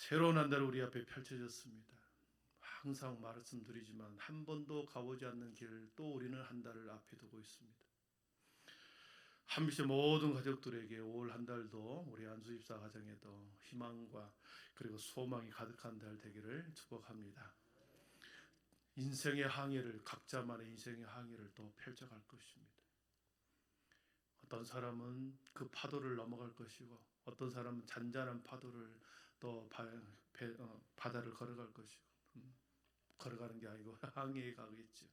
새로운 한 달 우리 앞에 펼쳐졌습니다. 항상 말씀드리지만 한 번도 가보지 않는 길 또 우리는 한 달을 앞에 두고 있습니다. 한빛의 모든 가족들에게 올 한 달도 우리 안수집사 가정에도 희망과 그리고 소망이 가득한 달 되기를 축복합니다. 인생의 항해를 각자만의 인생의 항해를 또 펼쳐갈 것입니다. 어떤 사람은 그 파도를 넘어갈 것이고 어떤 사람은 잔잔한 파도를 또 바다를 걸어갈 것이고 걸어가는 게 아니고 항해에 가겠죠.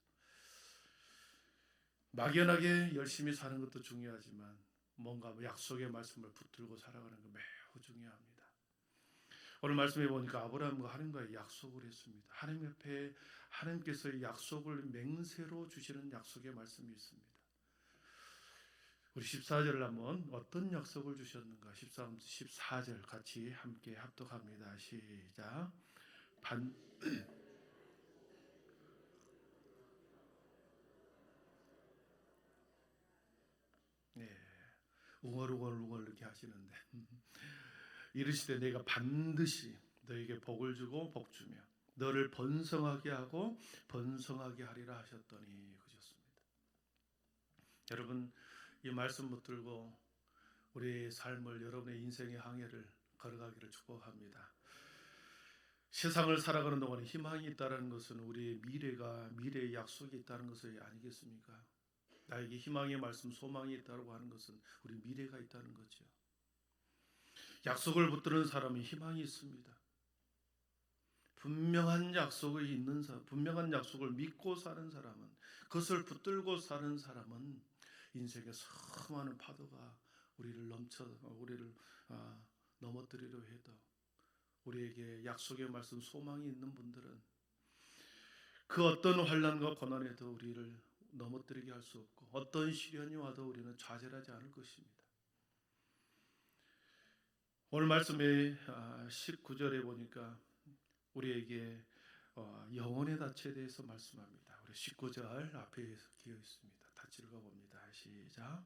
막연하게 열심히 사는 것도 중요하지만 뭔가 약속의 말씀을 붙들고 살아가는 거 매우 중요합니다. 오늘 말씀해 보니까 아브라함과 하나님과의 약속을 했습니다. 하나님 옆에 하나님께서 약속을 맹세로 주시는 약속의 말씀이 있습니다. 우리 14절을 한번 어떤 약속을 주셨는가 14절 같이 함께 합독합니다. 시작. 네, 웅얼웅얼 이렇게 하시는데 이르시되 내가 반드시 너에게 복을 주고 복 주며 너를 번성하게 하고 번성하게 하리라 하셨더니 그러셨습니다. 여러분 이 말씀 붙들고 우리의 삶을 여러분의 인생의 항해를 걸어가기를 축복합니다. 세상을 살아가는 동안에 희망이 있다는 것은 우리의 미래의 약속이 있다는 것이 아니겠습니까? 나에게 희망의 말씀, 소망이 있다고 하는 것은 우리 미래가 있다는 거죠. 약속을 붙드는 사람은 희망이 있습니다. 분명한 약속이 있는 사람, 분명한 약속을 믿고 사는 사람은, 그것을 붙들고 사는 사람은 인생의 수많은 파도가 우리를 넘어뜨리려 해도 우리에게 약속의 말씀, 소망이 있는 분들은 그 어떤 환난과 고난에도 우리를 넘어뜨리게 할 수 없고 어떤 시련이 와도 우리는 좌절하지 않을 것입니다. 오늘 말씀의 19절에 보니까 우리에게 영혼의 닻에 대해서 말씀합니다. 우리 19절 앞에 기어 있습니다. 닻 읽어봅니다. 시작.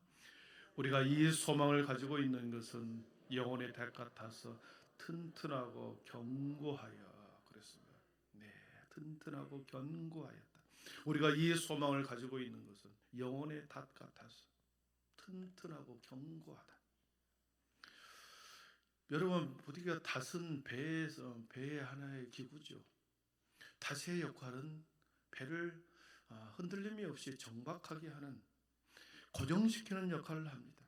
우리가 이 소망을 가지고 있는 것은 영혼의 덫 같아서 튼튼하고 견고하여 그랬습니다. 네, 튼튼하고 견고하였다. 우리가 이 소망을 가지고 있는 것은 영혼의 닷 같아서 튼튼하고 견고하다. 여러분, 우리가 닷은 배의 하나의 기구죠. 닷의 역할은 배를 흔들림이 없이 정박하게 하는, 고정시키는 역할을 합니다.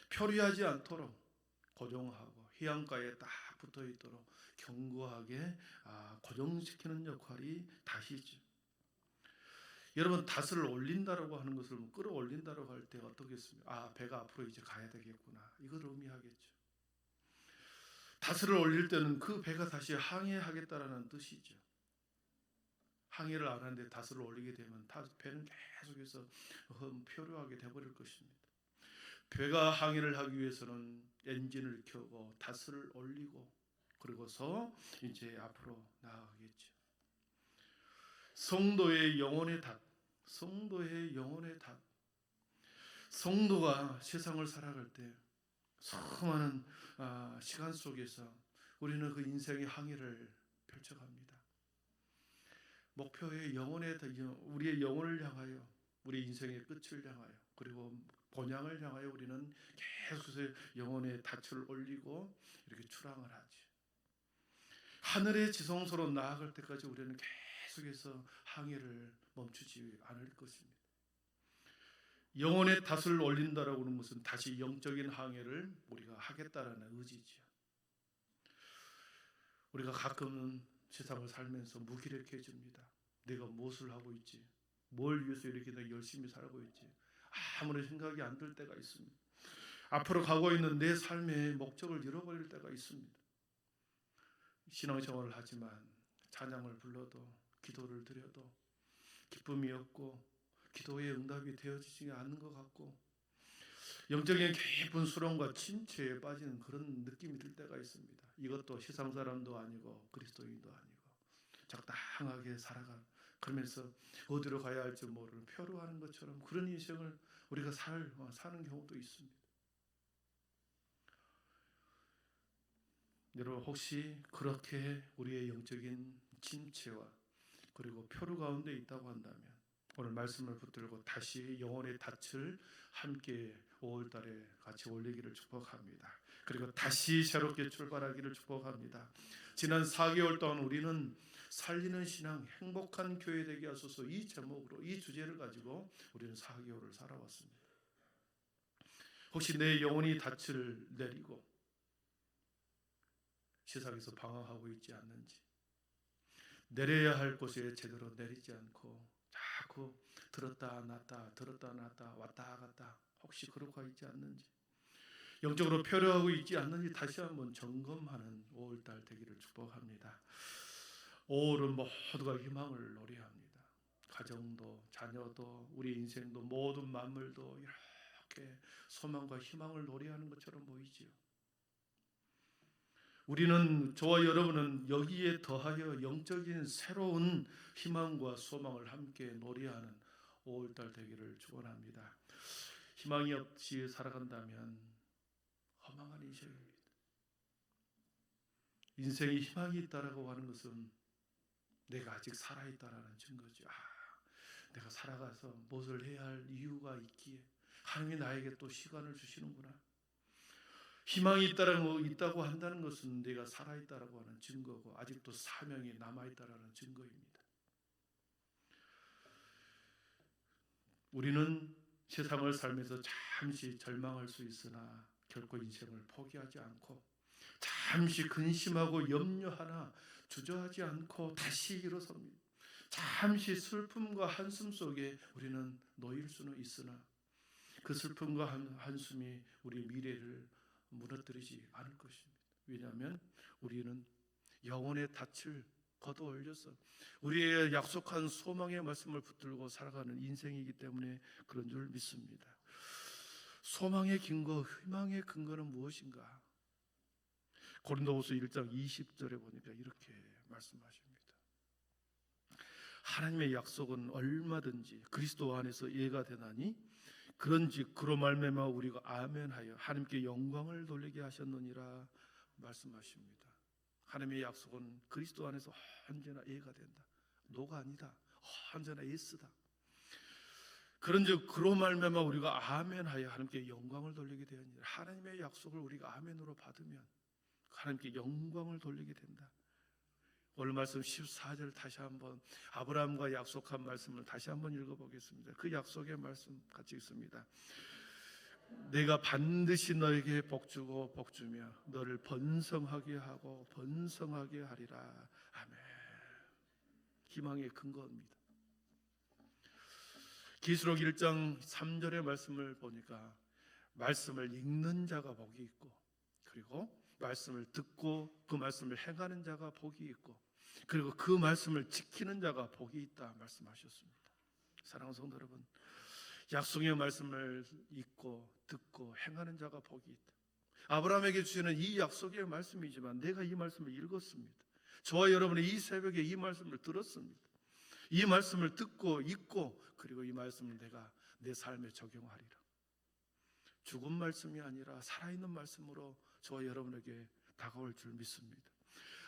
표류하지 않도록 고정하고 해안가에 딱 붙어 있도록 견고하게 고정시키는 역할이 닷이죠. 여러분, 닷을 올린다라고 하는 것을 끌어올린다라고 할 때 어떻겠습니까? 배가 앞으로 이제 가야 되겠구나, 이걸 의미하겠죠. 닷을 올릴 때는 그 배가 다시 항해하겠다라는 뜻이죠. 항해를 안 하는데 닷을 올리게 되면 배는 계속해서 표류하게 되어버릴 것입니다. 배가 항해를 하기 위해서는 엔진을 켜고 닷을 올리고 그러고서 이제 앞으로 나아가겠죠. 성도의 영혼의 닷, 성도의 영혼의 닷. 성도가 세상을 살아갈 때 수많은 시간 속에서 우리는 그 인생의 항해를 펼쳐갑니다. 목표의 우리의 영혼을 향하여, 우리 인생의 끝을 향하여, 그리고 본향을 향하여 우리는 계속해서 영혼의 닻을 올리고 이렇게 출항을 하지. 하늘의 지성소로 나아갈 때까지 우리는 계속해서 항해를 멈추지 않을 것입니다. 영혼의 닻을 올린다라고 하는 것은 다시 영적인 항해를 우리가 하겠다라는 의지죠. 우리가 가끔은 세상을 살면서 무기력해집니다. 내가 무엇을 하고 있지? 뭘 위해서 이렇게 내가 열심히 살고 있지? 아무런 생각이 안 들 때가 있습니다. 앞으로 가고 있는 내 삶의 목적을 잃어버릴 때가 있습니다. 신앙생활을 하지만 찬양을 불러도 기도를 드려도 기쁨이 없고 기도의 응답이 되어지지 않는 것 같고 영적인 깊은 수렁과 침체에 빠지는 그런 느낌이 들 때가 있습니다. 이것도 세상 사람도 아니고 그리스도인도 아니고 적당하게 그러면서 어디로 가야 할지 모르는 표류하는 것처럼 그런 인생을 우리가 사는 경우도 있습니다. 여러분 혹시 그렇게 우리의 영적인 침체와 그리고 표류 가운데 있다고 한다면 오늘 말씀을 붙들고 다시 영혼의 닻을 함께 5월달에 같이 올리기를 축복합니다. 그리고 다시 새롭게 출발하기를 축복합니다. 지난 4개월 동안 우리는 살리는 신앙, 행복한 교회 되게 하소서 이 제목으로 이 주제를 가지고 우리는 4개월을 살아왔습니다. 혹시 내 영혼이 닻을 내리고 세상에서 방황하고 있지 않는지, 내려야 할 곳에 제대로 내리지 않고 자꾸 들었다 놨다 왔다 갔다 혹시 그러고 있지 않는지, 영적으로 표류하고 있지 않는지 다시 한번 점검하는 5월달 되기를 축복합니다. 5월은 모두가 희망을 노래합니다. 가정도 자녀도 우리 인생도 모든 만물도 이렇게 소망과 희망을 노래하는 것처럼 보이지요. 우리는 저와 여러분은 여기에 더하여 영적인 새로운 희망과 소망을 함께 노래하는 5월달 되기를 축원합니다. 희망이 없이 살아간다면 허망한 인생입니다. 인생에 희망이 있다라고 하는 것은 내가 아직 살아있다라는 증거죠. 내가 살아가서 무엇을 해야 할 이유가 있기에 하나님이 나에게 또 시간을 주시는구나. 희망이 있다고 한다는 것은 내가 살아있다라고 하는 증거고 아직도 사명이 남아있다라는 증거입니다. 우리는 세상을 살면서 잠시 절망할 수 있으나 결코 인생을 포기하지 않고 잠시 근심하고 염려하나 주저하지 않고 다시 일어섭니다. 잠시 슬픔과 한숨 속에 우리는 놓일 수는 있으나 그 슬픔과 한숨이 우리 미래를 무너뜨리지 않을 것입니다. 왜냐하면 우리는 영혼의 닻을 걷어 올려서 우리의 약속한 소망의 말씀을 붙들고 살아가는 인생이기 때문에 그런 줄 믿습니다. 소망의 근거, 희망의 근거는 무엇인가? 고린도후서 1장 20절에 보니까 이렇게 말씀하십니다. 하나님의 약속은 얼마든지 그리스도 안에서 예가 되나니 그런즉 그로 말미암아 우리가 아멘하여 하나님께 영광을 돌리게 하셨느니라 말씀하십니다. 하나님의 약속은 그리스도 안에서 언제나 예가 된다. 노가 아니다. 언제나 예스다. 그런즉 그로 말미암아 우리가 아멘하여 하나님께 영광을 돌리게 되었느니라. 하나님의 약속을 우리가 아멘으로 받으면 하나님께 영광을 돌리게 된다. 오늘 말씀 14절 다시 한번 아브라함과 약속한 말씀을 다시 한번 읽어보겠습니다. 그 약속의 말씀 같이 읽습니다. 내가 반드시 너에게 복주고 복주며 너를 번성하게 하고 번성하게 하리라. 아멘. 희망의 근거입니다. 계시록 1장 3절의 말씀을 보니까 말씀을 읽는 자가 복이 있고 그리고 말씀을 듣고 그 말씀을 행하는 자가 복이 있고 그리고 그 말씀을 지키는 자가 복이 있다 말씀하셨습니다. 사랑하는 성도 여러분, 약속의 말씀을 읽고 듣고 행하는 자가 복이 있다. 아브라함에게 주시는 이 약속의 말씀이지만 내가 이 말씀을 읽었습니다. 저와 여러분의 이 새벽에 이 말씀을 들었습니다. 이 말씀을 듣고 읽고 그리고 이 말씀을 내가 내 삶에 적용하리라. 죽은 말씀이 아니라 살아있는 말씀으로 저와 여러분에게 다가올 줄 믿습니다.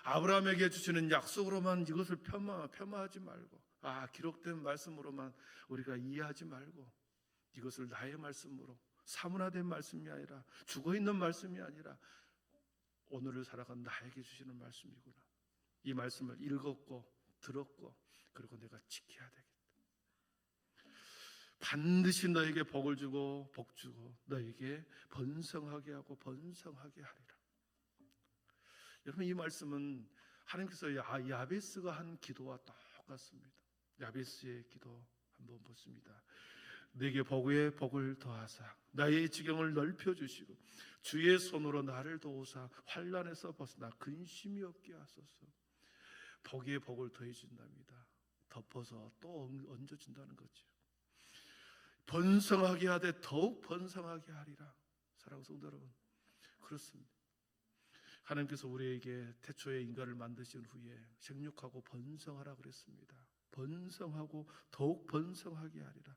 아브라함에게 주시는 약속으로만 이것을 폄하하지 말고 기록된 말씀으로만 우리가 이해하지 말고 이것을 나의 말씀으로 사문화된 말씀이 아니라 죽어있는 말씀이 아니라 오늘을 살아간 나에게 주시는 말씀이구나. 이 말씀을 읽었고 들었고 그리고 내가 지켜야 되겠다. 반드시 너에게 복을 주고 복 주고 너에게 번성하게 하고 번성하게 하리라. 여러분 이 말씀은 하나님께서 야베스가 한 기도와 똑같습니다. 야베스의 기도 한번 보십니다. 내게 복에 복을 더하사 나의 지경을 넓혀주시고 주의 손으로 나를 도우사 환난에서 벗어나 근심이 없게 하소서. 복에 복을 더해준답니다. 덮어서 또 얹어준다는 거죠. 번성하게 하되 더욱 번성하게 하리라. 사랑하는 성도 여러분, 그렇습니다. 하나님께서 우리에게 태초에 인간을 만드신 후에 생육하고 번성하라 그랬습니다. 번성하고 더욱 번성하게 하리라.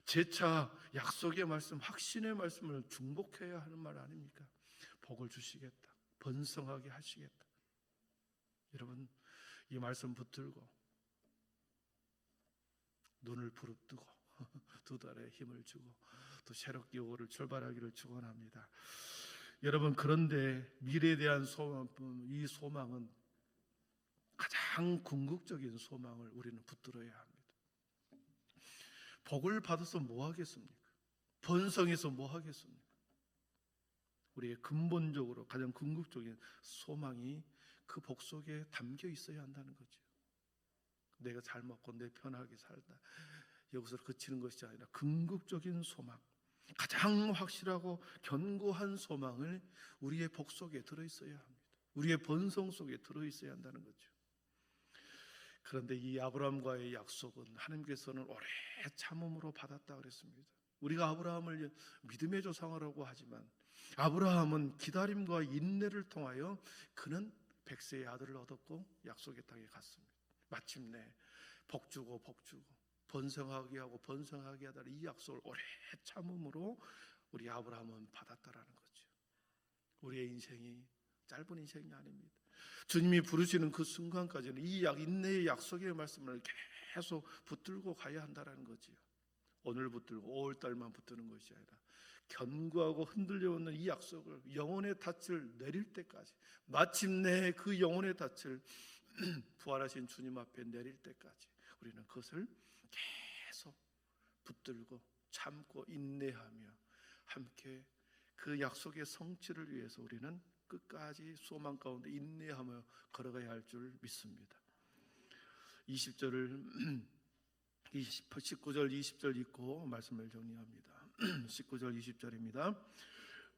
재차 약속의 말씀, 확신의 말씀을 중복해야 하는 말 아닙니까? 복을 주시겠다, 번성하게 하시겠다. 여러분, 이 말씀 붙들고 눈을 부릅뜨고 두 달에 힘을 주고 또 새롭게 5월을 출발하기를 축원합니다. 여러분, 그런데 미래에 대한 소망, 이 소망은 가장 궁극적인 소망을 우리는 붙들어야 합니다. 복을 받아서 뭐 하겠습니까? 번성해서 뭐 하겠습니까? 우리의 근본적으로 가장 궁극적인 소망이 그 복 속에 담겨 있어야 한다는 거죠. 내가 잘 먹고 내 편하게 살다, 여기서 그치는 것이 아니라 궁극적인 소망, 가장 확실하고 견고한 소망을 우리의 복 속에 들어있어야 합니다. 우리의 번성 속에 들어있어야 한다는 거죠. 그런데 이 아브라함과의 약속은 하나님께서는 오래 참음으로 받았다 그랬습니다. 우리가 아브라함을 믿음의 조상이라고 하지만 아브라함은 기다림과 인내를 통하여 그는 100세의 아들을 얻었고 약속의 땅에 갔습니다. 마침내 복주고 번성하게 하고 번성하게 하다는 이 약속을 오래 참음으로 우리 아브라함은 받았다라는 거죠. 우리의 인생이 짧은 인생이 아닙니다. 주님이 부르시는 그 순간까지는 이 인내의 약속의 말씀을 계속 붙들고 가야 한다는 거지요. 오늘 붙들고 5월달만 붙드는 것이 아니라 견고하고 흔들려 오는 이 약속을 영혼의 닻을 내릴 때까지, 마침내 그 영혼의 닻을 부활하신 주님 앞에 내릴 때까지 우리는 그것을 계속 붙들고 참고 인내하며 함께 그 약속의 성취를 위해서 우리는 끝까지 소망 가운데 인내하며 걸어가야 할 줄 믿습니다. 19절 20절 읽고 말씀을 정리합니다. 19절 20절입니다.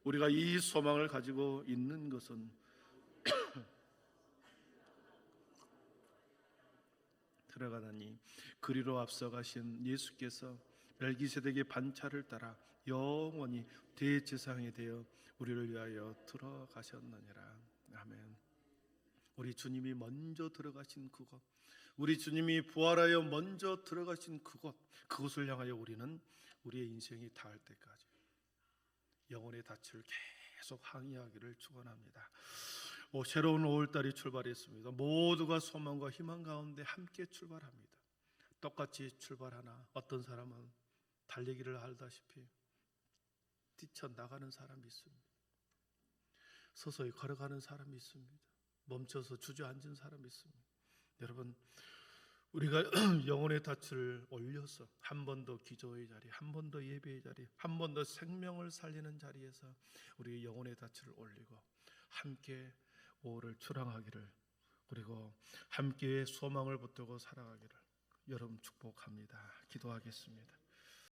우리가 이 소망을 가지고 있는 것은 들어가다니 그리로 앞서가신 예수께서 멜기세덱의 반차를 따라 영원히 대제사장이 되어 우리를 위하여 들어가셨느니라. 아멘. 우리 주님이 먼저 들어가신 그곳, 우리 주님이 부활하여 먼저 들어가신 그곳을 향하여 우리는 우리의 인생이 닿을 때까지 영혼의 닻을 계속 항의하기를 축원합니다. 새로운 5월달이 출발했습니다. 모두가 소망과 희망 가운데 함께 출발합니다. 똑같이 출발하나 어떤 사람은 달리기를 하다시피 뛰쳐나가는 사람이 있습니다. 서서히 걸어가는 사람이 있습니다. 멈춰서 주저앉은 사람이 있습니다. 여러분, 우리가 영혼의 닻을 올려서 한 번 더 기도의 자리, 한 번 더 예배의 자리, 한 번 더 생명을 살리는 자리에서 우리의 영혼의 닻을 올리고 함께 5월을 출항하기를, 그리고 함께 소망을 붙들고 살아가기를 여러분 축복합니다. 기도하겠습니다.